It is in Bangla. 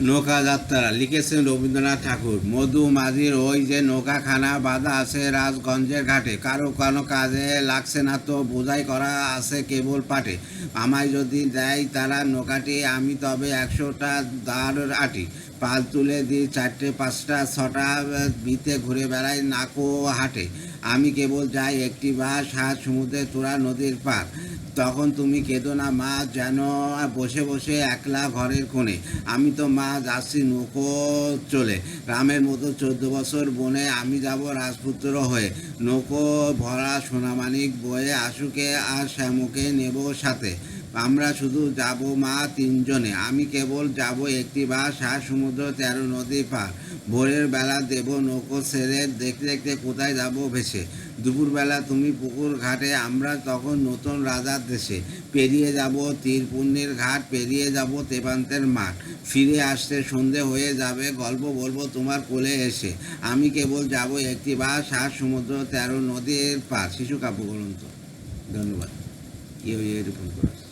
নৌকা যাত্রা লিখেছেন রবীন্দ্রনাথ ঠাকুর। মধু মাঝির ওই যে নৌকাখানা বাঁধা আছে রাজগঞ্জের ঘাটে, কারো কোনো কাজে লাগছে না তো বোঝাই করা আছে কেবল পাটে। আমায় যদি দেয় তারা নৌকাটি, আমি তবে 100টা দাঁড় আটি। পাল তুলে দিই 4টে 5টা 6টা, বিতে ঘুরে বেড়াই নাকো হাটে। আমি কেবল যাই একটি বাস হাত সমুদ্রে তোরা নদীর পার। তখন তুমি কেঁদো না মা, যেন বসে বসে একলা ঘরের কোণে। আমি তো মা যাচ্ছি নৌকো চলে, রামের মতো 14 বছর বনে আমি যাব রাজপুত্র হয়ে। নৌকো ভরা সোনামানিক বয়ে আসুকে আর শ্যামকে নেব সাথে। আমরা শুধু যাব মা 3জনে, আমি কেবল যাব একটি বাস আর সমুদ্র 13 নদী পার। ভোরের বেলা দেব নৌকো ছেড়ে, দেখতে দেখতে কোথায় যাব ভেসে। দুপুরবেলা তুমি পুকুর ঘাটে, আমরা তখন নতুন রাজার দেশে। পেরিয়ে যাব তীরপুণ্যের ঘাট, পেরিয়ে যাব তেপান্তের মাঠ। ফিরে আসতে সন্ধে হয়ে যাবে, গল্প বলবো তোমার কোলে এসে। আমি কেবল যাব একটি বাস আর সমুদ্র 13 নদীর পার। শিশু কাব্যগ্রন্থ। ধন্যবাদ। এরকম করে